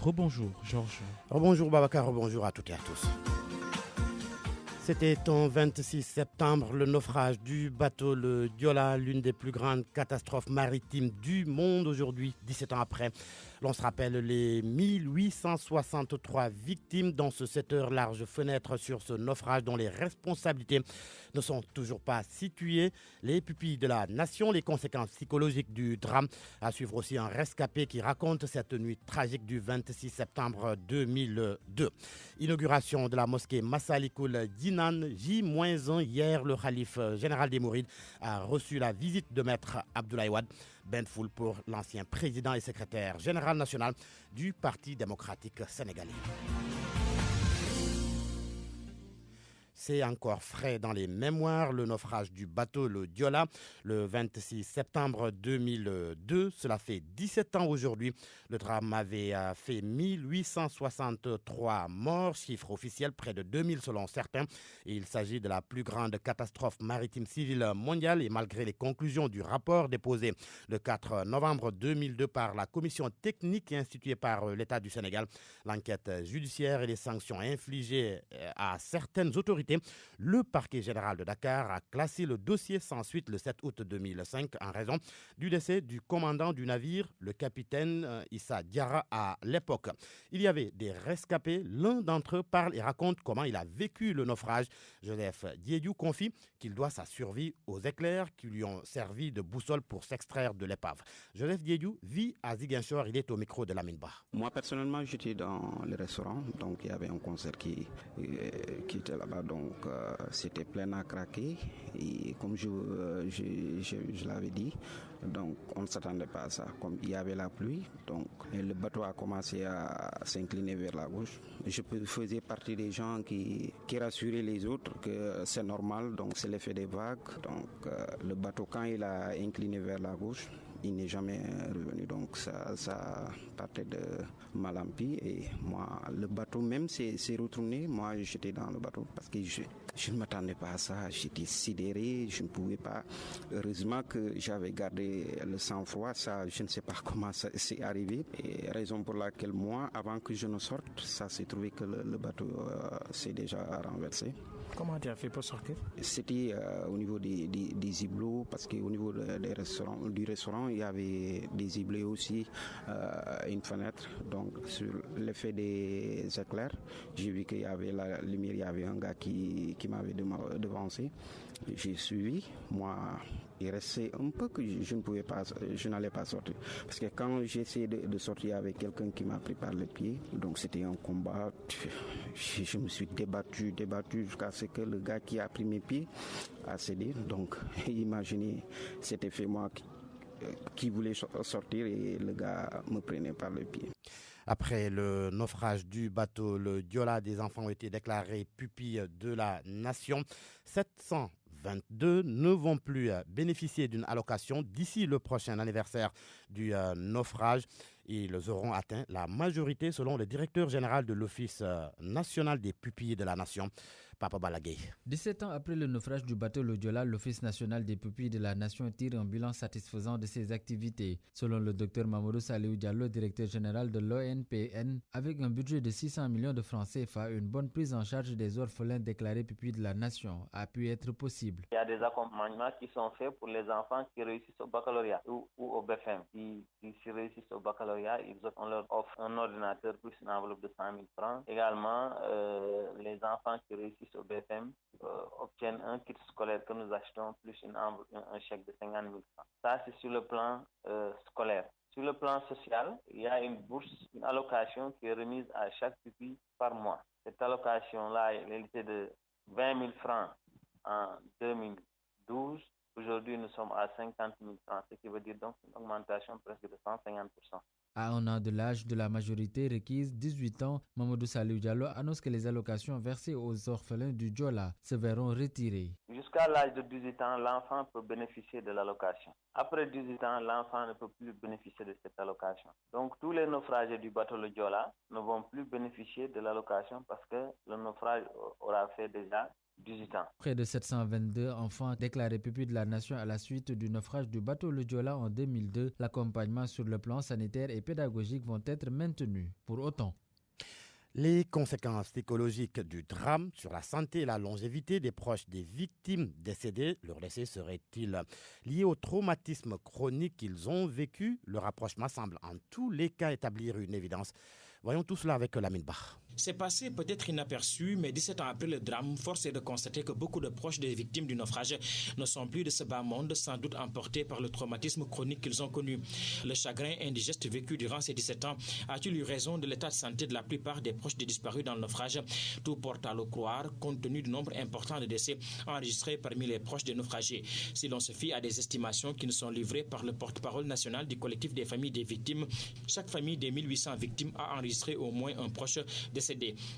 Rebonjour Georges. Rebonjour Babacar, rebonjour à toutes et à tous. C'était en 26 septembre, le naufrage du bateau le Diola, l'une des plus grandes catastrophes maritimes du monde aujourd'hui, 17 ans après. L'on se rappelle les 1863 victimes dans ce 7 heures large fenêtre sur ce naufrage dont les responsabilités ne sont toujours pas situées. Les pupilles de la nation, les conséquences psychologiques du drame. À suivre aussi un rescapé qui raconte cette nuit tragique du 26 septembre 2002. Inauguration de la mosquée Massalikoul d'Inan, J-1 hier, le calife général des Mourides a reçu la visite de maître Abdoulaye Wade. Ben Foul pour l'ancien président et secrétaire général national du Parti démocratique sénégalais. C'est encore frais dans les mémoires, le naufrage du bateau le Diola le 26 septembre 2002. Cela fait 17 ans aujourd'hui. Le drame avait fait 1863 morts, chiffre officiel près de 2000 selon certains. Et il s'agit de la plus grande catastrophe maritime civile mondiale et malgré les conclusions du rapport déposé le 4 novembre 2002 par la commission technique instituée par l'État du Sénégal, l'enquête judiciaire et les sanctions infligées à certaines autorités, le parquet général de Dakar a classé le dossier sans suite le 7 août 2005 en raison du décès du commandant du navire, le capitaine Issa Diarra à l'époque. Il y avait des rescapés, l'un d'entre eux parle et raconte comment il a vécu le naufrage. Joseph Diédiou confie qu'il doit sa survie aux éclairs qui lui ont servi de boussole pour s'extraire de l'épave. Joseph Diédiou vit à Ziguinchor, il est au micro de Lamine Ba. Moi personnellement j'étais dans le restaurant, donc il y avait un concert qui était là-bas. Donc c'était plein à craquer et comme je l'avais dit, donc on ne s'attendait pas à ça. Comme il y avait la pluie, donc le bateau a commencé à s'incliner vers la gauche. Je faisais partie des gens qui rassuraient les autres que c'est normal, donc c'est l'effet des vagues. Donc le bateau quand il a incliné vers la gauche, il n'est jamais revenu, donc ça partait de mal en pis. Et moi, le bateau même s'est retourné. Moi, j'étais dans le bateau parce que je ne m'attendais pas à ça. J'étais sidéré, je ne pouvais pas. Heureusement que j'avais gardé le sang-froid. Ça, je ne sais pas comment ça s'est arrivé. Et raison pour laquelle moi, avant que je ne sorte, ça s'est trouvé que le bateau s'est déjà renversé. Comment tu as fait pour sortir? C'était au niveau des igloos, parce qu'au niveau du restaurant, il y avait des igloos aussi, une fenêtre. Donc, sur l'effet des éclairs, j'ai vu qu'il y avait la lumière, il y avait un gars qui m'avait devancé. J'ai suivi. Moi, il restait un peu que je n'allais pas sortir. Parce que quand j'ai essayé de sortir avec quelqu'un qui m'a pris par les pieds, donc c'était un combat. Je me suis débattu jusqu'à ce que le gars qui a pris mes pieds a cédé. Donc, imaginez, c'était fait moi qui voulait sortir et le gars me prenait par les pieds. Après le naufrage du bateau le Diola, des enfants ont été déclarés pupilles de la nation. 722 ne vont plus bénéficier d'une allocation d'ici le prochain anniversaire du naufrage. Ils auront atteint la majorité selon le directeur général de l'Office national des pupilles de la nation, Papa Balagué. 17 ans après le naufrage du bateau le Diola, l'Office national des pupilles de la nation tire un bilan satisfaisant de ses activités. Selon le Dr Mamadou Saliou Diallo, directeur général de l'ONPN, avec un budget de 600 millions de francs CFA, une bonne prise en charge des orphelins déclarés pupilles de la nation a pu être possible. Il y a des accompagnements qui sont faits pour les enfants qui réussissent au baccalauréat ou au BFM. Qui réussissent au baccalauréat, on leur offre un ordinateur plus une enveloppe de 100 000 francs. Également, les enfants qui réussissent au BFM obtiennent un kit scolaire que nous achetons plus un chèque de 50 000 francs. Ça, c'est sur le plan scolaire. Sur le plan social, il y a une bourse, une allocation qui est remise à chaque pupille par mois. Cette allocation-là, elle était de 20 000 francs en 2012. Aujourd'hui, nous sommes à 50 000 francs, ce qui veut dire donc une augmentation presque de 150%. À un an de l'âge de la majorité requise, 18 ans, Mamadou Saliou Diallo annonce que les allocations versées aux orphelins du Diola se verront retirées. Jusqu'à l'âge de 18 ans, l'enfant peut bénéficier de l'allocation. Après 18 ans, l'enfant ne peut plus bénéficier de cette allocation. Donc, tous les naufragés du bateau le Diola ne vont plus bénéficier de l'allocation parce que le naufrage aura fait déjà 18 ans. Près de 722 enfants déclarés pupilles de la nation à la suite du naufrage du bateau Le Joola en 2002. L'accompagnement sur le plan sanitaire et pédagogique vont être maintenus. Pour autant, les conséquences psychologiques du drame sur la santé et la longévité des proches des victimes décédées, leur décès serait-il lié au traumatisme chronique qu'ils ont vécu? Le rapprochement semble en tous les cas établir une évidence. Voyons tout cela avec Lamine Bach. C'est passé peut-être inaperçu, mais 17 ans après le drame, force est de constater que beaucoup de proches des victimes du naufrage ne sont plus de ce bas monde, sans doute emportés par le traumatisme chronique qu'ils ont connu. Le chagrin indigeste vécu durant ces 17 ans a-t-il eu raison de l'état de santé de la plupart des proches des disparus dans le naufrage? Tout porte à le croire, compte tenu du nombre important de décès enregistrés parmi les proches des naufragés. Si l'on se fie à des estimations qui nous sont livrées par le porte-parole national du collectif des familles des victimes, chaque famille des 1800 victimes a enregistré au moins un proche décédé.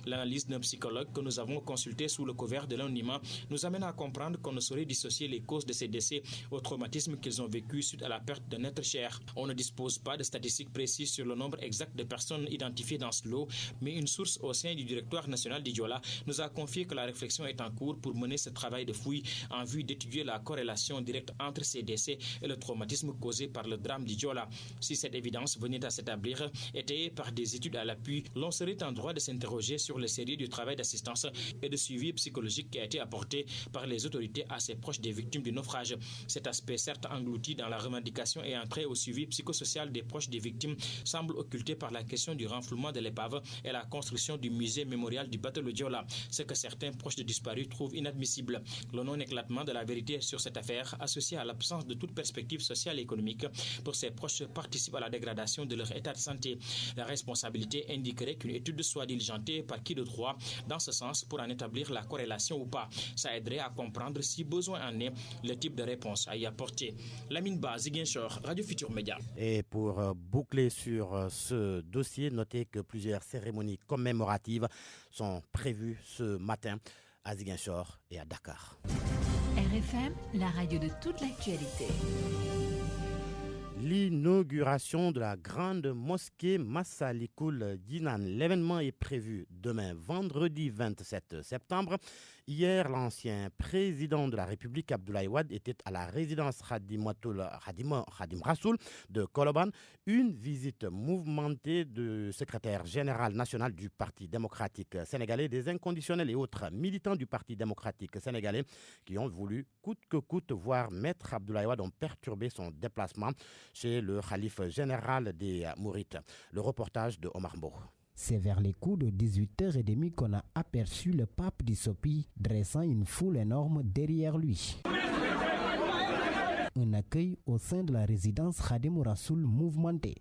L'analyse d'un psychologue que nous avons consulté sous le couvert de l'anonymat nous amène à comprendre qu'on ne saurait dissocier les causes de ces décès au traumatisme qu'ils ont vécu suite à la perte d'un être cher. On ne dispose pas de statistiques précises sur le nombre exact de personnes identifiées dans ce lot, mais une source au sein du directoire national du Joola nous a confié que la réflexion est en cours pour mener ce travail de fouille en vue d'étudier la corrélation directe entre ces décès et le traumatisme causé par le drame du Joola. Si cette évidence venait à s'établir, étayée par des études à l'appui, l'on serait en droit de s'interroger sur le sérieux du travail d'assistance et de suivi psychologique qui a été apporté par les autorités à ses proches des victimes du naufrage. Cet aspect, certes englouti dans la revendication et entré au suivi psychosocial des proches des victimes, semble occulté par la question du renflouement de l'épave et la construction du musée mémorial du bateau Le Joola, ce que certains proches de disparus trouvent inadmissible. Le non-éclatement de la vérité sur cette affaire, associé à l'absence de toute perspective sociale et économique pour ces proches, participe à la dégradation de leur état de santé. La responsabilité indiquerait qu'une étude soit diligentée par qui de droit dans ce sens pour en établir la corrélation ou pas. Ça aiderait à comprendre, si besoin en est, le type de réponse à y apporter. Lamine Ba, Ziguinchor, Radio Futur Média. Et pour boucler sur ce dossier, notez que plusieurs cérémonies commémoratives sont prévues ce matin à Ziguinchor et à Dakar. RFM, la radio de toute l'actualité. L'inauguration de la grande mosquée Massalikul Jinan. L'événement est prévu demain, vendredi 27 septembre. Hier, l'ancien président de la République, Abdoulaye Wade, était à la résidence Khadim Rassoul de Koloban. Une visite mouvementée du secrétaire général national du Parti démocratique sénégalais, des inconditionnels et autres militants du Parti démocratique sénégalais qui ont voulu coûte que coûte voir Maître Abdoulaye Wade ont perturbé son déplacement chez le khalife général des Mourites. Le reportage de Omar Mbow. C'est vers les coups de 18h30 qu'on a aperçu le pape d'Issopi dressant une foule énorme derrière lui. Un accueil au sein de la résidence Khadim Rassoul mouvementé.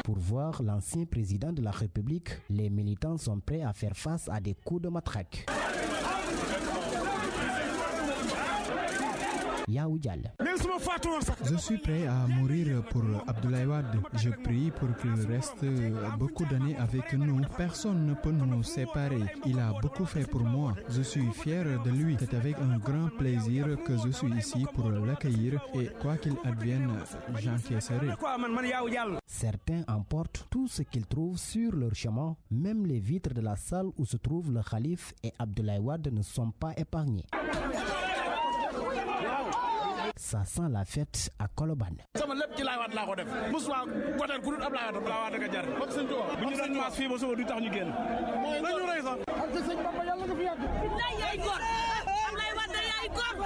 Pour voir l'ancien président de la République, les militants sont prêts à faire face à des coups de matraque. Je suis prêt à mourir pour Abdoulaye Wade. Je prie pour qu'il reste beaucoup d'années avec nous. Personne ne peut nous séparer. Il a beaucoup fait pour moi. Je suis fier de lui. C'est avec un grand plaisir que je suis ici pour l'accueillir et quoi qu'il advienne, j'encaisserai. Certains emportent tout ce qu'ils trouvent sur leur chemin. Même les vitres de la salle où se trouve le calife et Abdoulaye Wade ne sont pas épargnées. Ça sent la fête à Koloban.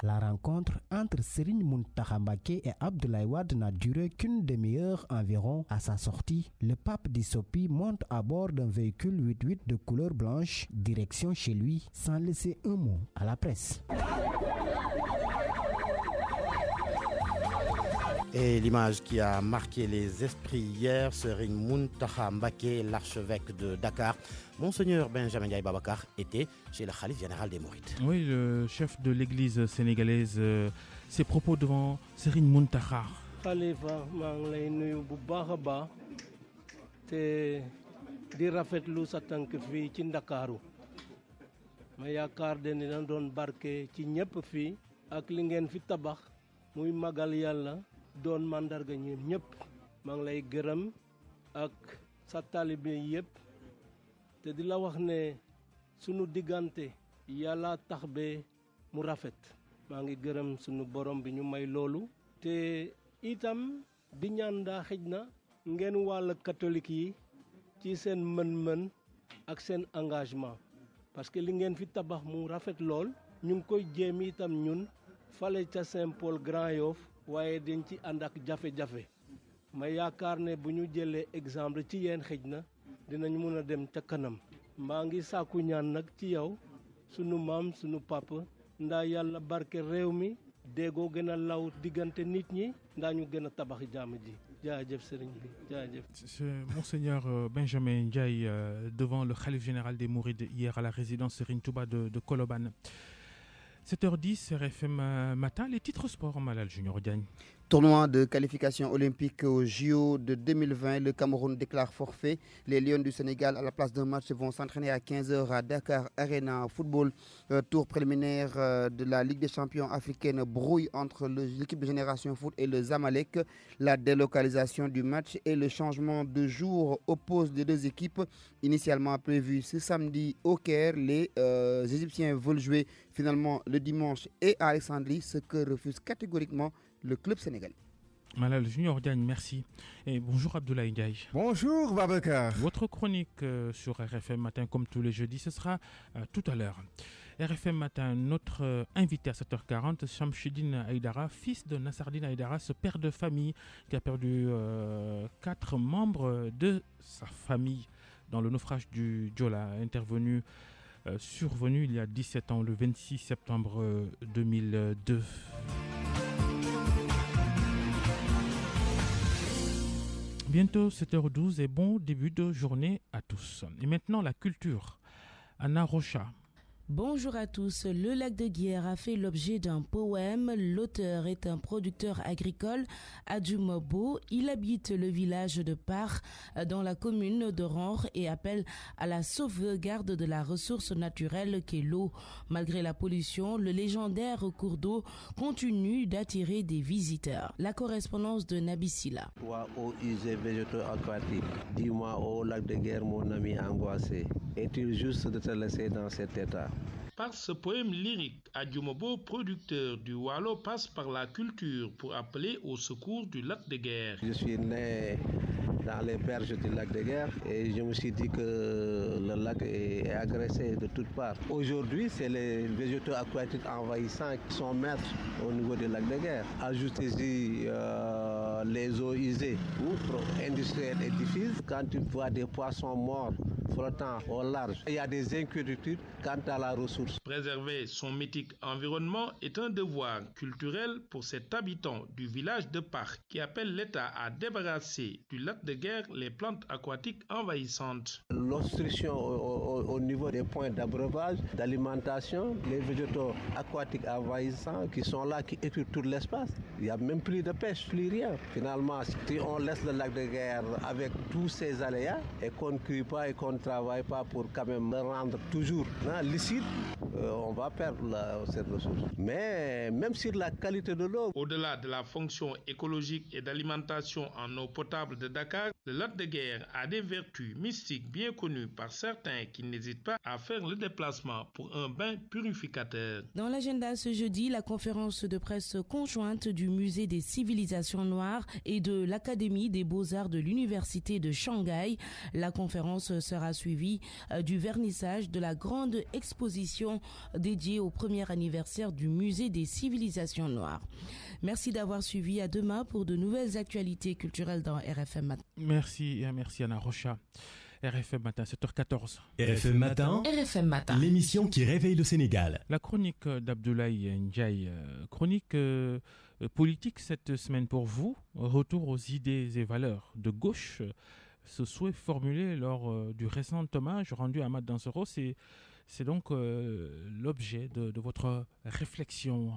La rencontre entre Serigne Mountakha Mbacké et Abdoulaye Wade n'a duré qu'une demi-heure environ. À sa sortie, le pape d'Issopi monte à bord d'un véhicule 8x8 de couleur blanche, direction chez lui, sans laisser un mot à la presse. Et l'image qui a marqué les esprits hier, Serigne Mountakha Mbacké, l'archevêque de Dakar. Monseigneur Benjamin Ndiaye Babacar était chez le khalife général des Mourides. Oui, le chef de l'église sénégalaise, ses propos devant Serigne Mountakha. Khalifa, maa ngi lay nuyu bu baax a baax te di rafetlu sa tànk fii ci Ndakaaru ma yaakaar de ni na doon barke ci ñëpp fii ak li ngeen fi tabax muy magal Yàlla doon mandarga ñun ñëpp maa ngi lay gërëm ak sa taalibe yëpp te di la wax ne sunu diggante yàlla tax ba mu rafet maa ngi gërëm sunu borom bi ñu may loolu te itam di ñaan daa xëj na ngeen wàll catholique yi ci seen mën-mën ak seen engagement parce que li ngeen fi tabax mu rafet lool ñu ngi koy jéem itam ñun fale ca Saint-Paul Grand Yoff waaye dañ ci ànd ak jafe-jafe ma yaakaar ne bu ñu jëlee exemple ci yéen xëj na dinañ mën a dem ca kanam maa ngi sàkku ñaan nag ci yow sunu maam sunu papa ndaa yàlla barke réew mi déggoo gën a law diggante nit ñi ndaa ñu gën a tabax jàmm ji jaajëf sëriñ bi jaajëf. Monseigneur Benjamin Ndiaye devant le khalife général des Mourides hier à la résidence Serigne Touba de Colobane. 7h10 RFM matin, les titres sport Malal Junior Diagne. Tournoi de qualification olympique au JO de 2020, le Cameroun déclare forfait. Les Lions du Sénégal, à la place d'un match, vont s'entraîner à 15h à Dakar Arena. Football, tour préliminaire de la Ligue des champions africaine, brouille entre l'équipe de Génération Foot et le Zamalek. La délocalisation du match et le changement de jour opposent les deux équipes. Initialement prévu ce samedi au Caire, les Égyptiens veulent jouer finalement le dimanche et à Alexandrie, ce que refuse catégoriquement le club sénégalais. Malal Junior Diagne, merci. Et bonjour Abdoulaye Ndiaye. Bonjour Babacar. Votre chronique sur RFM Matin, comme tous les jeudis, ce sera tout à l'heure. RFM Matin, notre invité à 7h40, Shamshidine Aïdara, fils de Nassardine Aïdara, ce père de famille qui a perdu 4 membres de sa famille dans le naufrage du Joola, survenu il y a 17 ans, le 26 septembre 2002. Bientôt 7h12 et bon début de journée à tous. Et maintenant la culture. Anna Rocha. Bonjour à tous. Le lac de Guiers a fait l'objet d'un poème. L'auteur est un producteur agricole, Adjumobo. Il habite le village de Par dans la commune de Ranre et appelle à la sauvegarde de la ressource naturelle qu'est l'eau. Malgré la pollution, le légendaire cours d'eau continue d'attirer des visiteurs. La correspondance de Nabissila. Toi, eau usée végétaux aquatiques, dis-moi, ô lac de Guiers, mon ami angoissé, est-il juste de te laisser dans cet état? Par ce poème lyrique, Adjumobo, producteur du Waalo, passe par la culture pour appeler au secours du lac de Guiers. Je suis né dans les berges du lac de Guiers et je me suis dit que le lac est agressé de toutes parts. Aujourd'hui, c'est les végétaux aquatiques envahissants qui sont maîtres au niveau du lac de Guiers. Ajoutez-y les eaux usées ou industrielles et diffuses. Quand tu vois des poissons morts flottant au large, il y a des inquiétudes quant à la ressource. Préserver son mythique environnement est un devoir culturel pour cet habitant du village de Parc qui appelle l'État à débarrasser du lac de Guiers les plantes aquatiques envahissantes. L'obstruction au niveau des points d'abreuvage, d'alimentation, les végétaux aquatiques envahissants qui sont là, qui étouffent tout l'espace. Il n'y a même plus de pêche, plus rien. Finalement, si on laisse le lac de Guiers avec tous ces aléas et qu'on ne crie pas et qu'on ne travaille pas pour quand même le rendre toujours licite, on va perdre cette ressource. Mais même sur la qualité de l'eau. Au-delà de la fonction écologique et d'alimentation en eau potable de Dakar, le lac de Guiers a des vertus mystiques bien connues par certains qui n'hésitent pas à faire le déplacement pour un bain purificateur. Dans l'agenda ce jeudi, la conférence de presse conjointe du Musée des civilisations noires et de l'Académie des beaux-arts de l'Université de Shanghai. La conférence sera suivie du vernissage de la grande exposition dédiée au premier anniversaire du Musée des civilisations noires. Merci d'avoir suivi. À demain pour de nouvelles actualités culturelles dans RFM Matin. Merci Anna Rocha. RFM Matin, 7h14. RFM Matin. RFM Matin. L'émission qui réveille le Sénégal. La chronique d'Abdoulaye Ndiaye. Chronique politique cette semaine pour vous. Retour aux idées et valeurs de gauche. Ce souhait formulé lors du récent hommage rendu à Amath Dansokho, c'est donc l'objet de votre réflexion.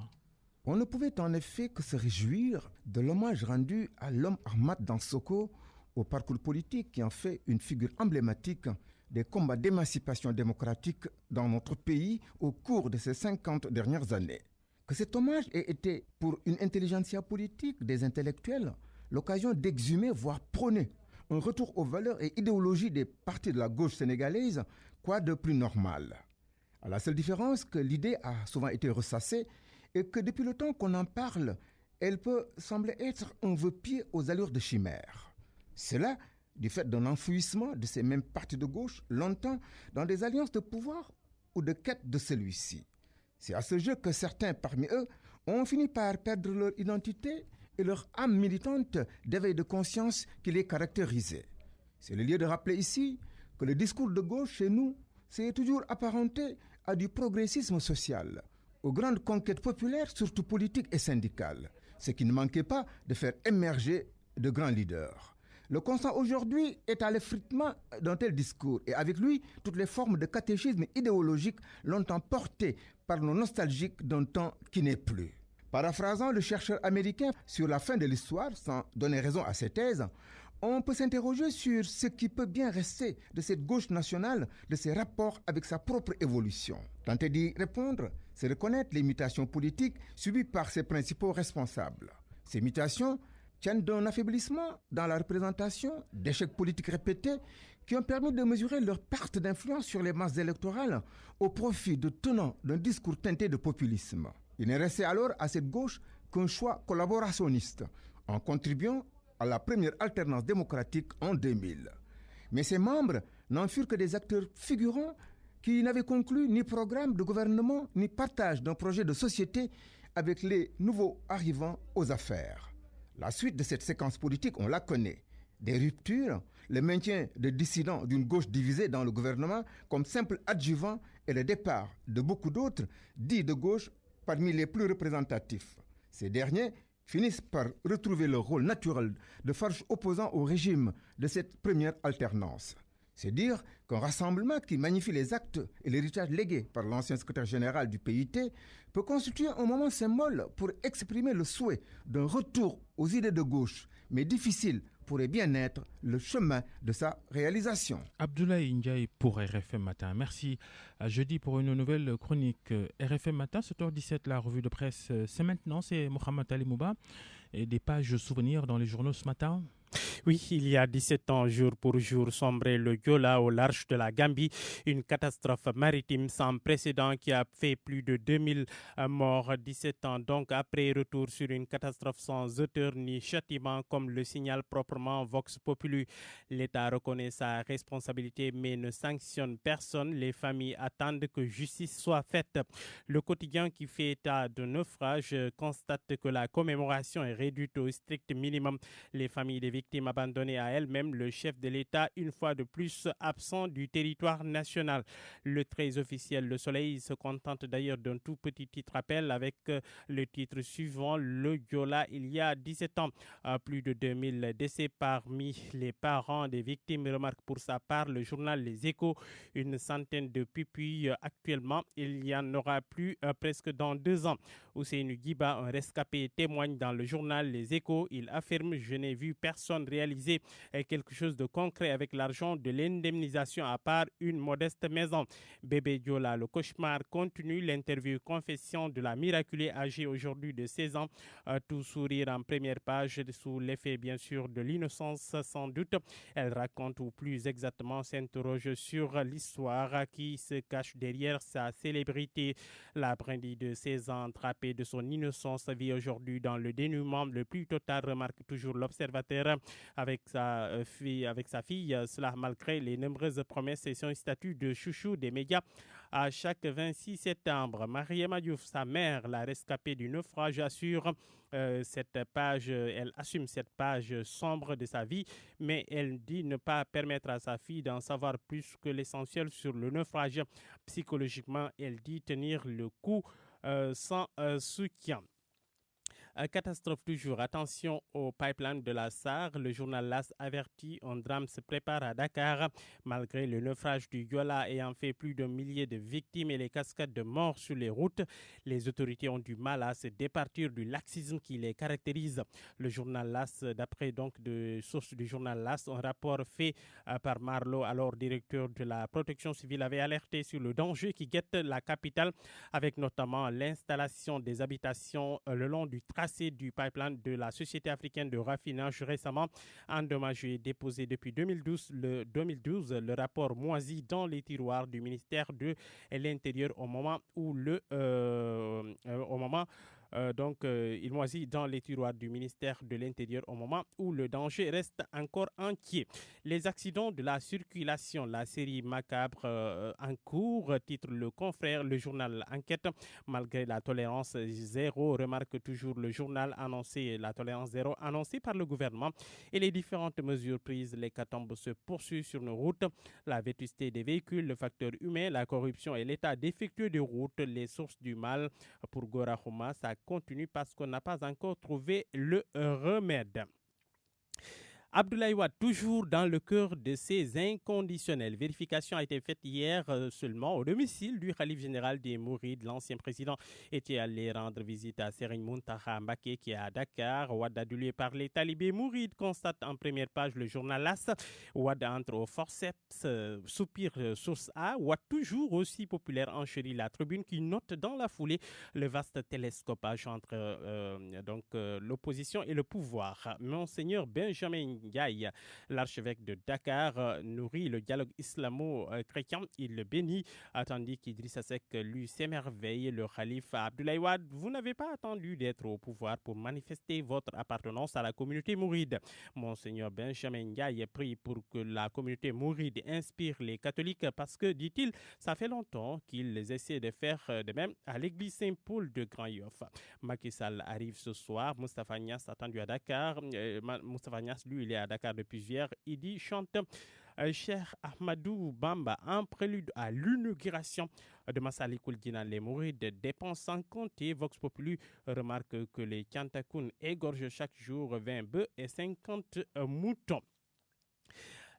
On ne pouvait en effet que se réjouir de l'hommage rendu à l'homme Amath Dansokho au parcours politique qui en fait une figure emblématique des combats d'émancipation démocratique dans notre pays au cours de ces 50 dernières années. Que cet hommage ait été pour une intelligentsia politique des intellectuels l'occasion d'exhumer, voire prôner un retour aux valeurs et idéologies des partis de la gauche sénégalaise, quoi de plus normal? À la seule différence que l'idée a souvent été ressassée et que depuis le temps qu'on en parle, elle peut sembler être un vœu pied aux allures de chimère. Cela du fait d'un enfouissement de ces mêmes partis de gauche longtemps dans des alliances de pouvoir ou de quête de celui-ci. C'est à ce jeu que certains parmi eux ont fini par perdre leur identité et leur âme militante d'éveil de conscience qui les caractérisait. C'est le lieu de rappeler ici que le discours de gauche chez nous s'est toujours apparenté à du progressisme social, aux grandes conquêtes populaires, surtout politiques et syndicales, ce qui ne manquait pas de faire émerger de grands leaders. Le constat aujourd'hui est à l'effritement d'un tel discours et avec lui, toutes les formes de catéchisme idéologique longtemps portées par nos nostalgiques d'un temps qui n'est plus. Paraphrasant le chercheur américain sur la fin de l'histoire, sans donner raison à ses thèses, on peut s'interroger sur ce qui peut bien rester de cette gauche nationale, de ses rapports avec sa propre évolution. Tenter d'y répondre, c'est reconnaître les mutations politiques subies par ses principaux responsables. Ces mutations tiennent d'un affaiblissement dans la représentation, d'échecs politiques répétés qui ont permis de mesurer leur part d'influence sur les masses électorales au profit de tenants d'un discours teinté de populisme. Il n'est resté alors à cette gauche qu'un choix collaborationniste, en contribuant à la première alternance démocratique en 2000. Mais ses membres n'en furent que des acteurs figurants qui n'avaient conclu ni programme de gouvernement ni partage d'un projet de société avec les nouveaux arrivants aux affaires. La suite de cette séquence politique, on la connaît. Des ruptures, le maintien de dissidents d'une gauche divisée dans le gouvernement comme simple adjuvant et le départ de beaucoup d'autres dits de gauche parmi les plus représentatifs. Ces derniers finissent par retrouver leur rôle naturel de farouche opposant au régime de cette première alternance. C'est dire qu'un rassemblement qui magnifie les actes et l'héritage légué par l'ancien secrétaire général du PIT peut constituer un moment symbole pour exprimer le souhait d'un retour aux idées de gauche, mais difficile pourrait bien être le chemin de sa réalisation. Abdoulaye Ndiaye pour RFM Matin. Merci. À jeudi pour une nouvelle chronique RFM Matin, 7h17, la revue de presse. C'est maintenant, c'est Mohamed Ali Mouba et des pages souvenirs dans les journaux ce matin. Oui, il y a 17 ans, jour pour jour, sombrait le Joola au large de la Gambie. Une catastrophe maritime sans précédent qui a fait plus de 2000 morts. 17 ans donc après, retour sur une catastrophe sans auteur ni châtiment, comme le signale proprement Vox Populi. L'État reconnaît sa responsabilité mais ne sanctionne personne. Les familles attendent que justice soit faite. Le quotidien qui fait état de naufrage constate que la commémoration est réduite au strict minimum. Les familles des victimes abandonnées à elles-mêmes, le chef de l'État, une fois de plus, absent du territoire national. Le très officiel Le Soleil se contente d'ailleurs d'un tout petit titre rappel avec le titre suivant, le Joola, il y a 17 ans. Plus de 2000 décès parmi les parents des victimes, remarque pour sa part le journal Les Échos. Une centaine de pupilles actuellement, il y en aura plus presque dans 2 ans. Ousseynou Guiba, un rescapé, témoigne dans le journal Les Échos. Il affirme: je n'ai vu personne réaliser quelque chose de concret avec l'argent de l'indemnisation à part une modeste maison. Bébé Joola, le cauchemar continue. L'interview confession de la miraculée âgée aujourd'hui de 16 ans. Tout sourire en première page sous l'effet bien sûr de l'innocence sans doute. Elle raconte ou plus exactement s'interroge sur l'histoire qui se cache derrière sa célébrité. La brindille de 16 ans trappée de son innocence vit aujourd'hui dans le dénuement le plus total, remarque toujours l'Observateur. Avec sa fille, cela malgré les nombreuses promesses et son statut de chouchou des médias. À chaque 26 septembre, Mariama Diouf, sa mère, la rescapée du naufrage, elle assume cette page sombre de sa vie, mais elle dit ne pas permettre à sa fille d'en savoir plus que l'essentiel sur le naufrage. Psychologiquement, elle dit tenir le coup sans soutien. Catastrophe toujours. Attention au pipeline de la SAR. Le journal LAS avertit, un drame se prépare à Dakar. Malgré le naufrage du Joola ayant fait plus d'un millier de victimes et les cascades de morts sur les routes, les autorités ont du mal à se départir du laxisme qui les caractérise. Le journal LAS, d'après donc de sources du journal LAS, un rapport fait par Marlo, alors directeur de la protection civile, avait alerté sur le danger qui guette la capitale, avec notamment l'installation des habitations le long du trajet cassé du pipeline de la Société africaine de raffinage récemment endommagé. Déposé depuis 2012, le rapport moisit dans les tiroirs du ministère de l'Intérieur au moment où il moisit dans les tiroirs du ministère de l'Intérieur au moment où le danger reste encore inquiet. Les accidents de la circulation, la série macabre en cours, titre le confrère, le journal Enquête. Malgré la tolérance zéro, remarque toujours le journal annoncé, la tolérance zéro annoncée par le gouvernement et les différentes mesures prises, l'hécatombe se poursuit sur nos routes. La vétusté des véhicules, le facteur humain, la corruption et l'état défectueux des routes, les sources du mal. Pour Gora Houma, ça continue parce qu'on n'a pas encore trouvé le remède. Abdoulaye Wade, toujours dans le cœur de ces inconditionnels. Vérification a été faite hier seulement au domicile du Khalif général des Mourides. L'ancien président était allé rendre visite à Serigne Mountakha Mbacké qui est à Dakar. Wade a dû lui parler talibé Mouride, constate en première page le journal L'As. Wade entre au forceps, soupire source A. Wade toujours aussi populaire, enchérit la tribune qui note dans la foulée le vaste télescopage entre l'opposition et le pouvoir. Monseigneur Benjamin Ndiaye, l'archevêque de Dakar, nourrit le dialogue islamo-chrétien. Il le bénit, tandis qu'Idrissa Seck lui s'émerveille. Le khalife Abdoulaye Wade, vous n'avez pas attendu d'être au pouvoir pour manifester votre appartenance à la communauté mouride. Monseigneur Benjamin Ndiaye prie pour que la communauté mouride inspire les catholiques parce que, dit-il, ça fait longtemps qu'ils essaient de faire de même à l'église Saint-Paul de Grand-Yoff. Macky Sall arrive ce soir. Moustapha Niasse attendu à Dakar. Moustapha Niasse, lui, il est à Dakar depuis hier. Il dit, chante Cheikh Ahmadou Bamba, en prélude à l'inauguration de Massalikul Jinan. Les Mourides dépensent sans compter. Vox Populi remarque que les Kantakoun égorgent chaque jour 20 bœufs et 50 moutons.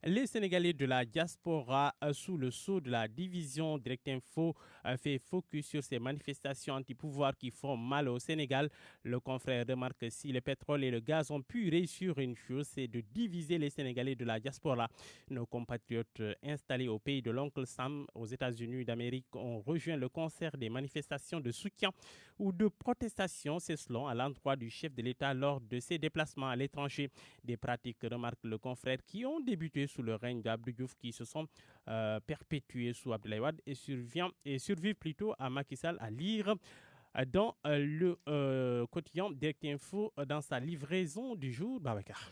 Les Sénégalais de la diaspora, sous le sceau de la division Direct Info, fait focus sur ces manifestations anti-pouvoir qui font mal au Sénégal. Le confrère remarque que si le pétrole et le gaz ont pu réussir une chose, c'est de diviser les Sénégalais de la diaspora. Nos compatriotes installés au pays de l'oncle Sam, aux États-Unis d'Amérique, ont rejoint le concert des manifestations de soutien ou de protestation, c'est selon à l'endroit du chef de l'État lors de ses déplacements à l'étranger. Des pratiques, remarque le confrère, qui ont débuté sous le règne d'Abdou Diouf, qui se sont perpétuées sous Abdoulaye Wade et survivent plutôt à Macky Sall, à lire dans le quotidien Direct Info dans sa livraison du jour. Babacar.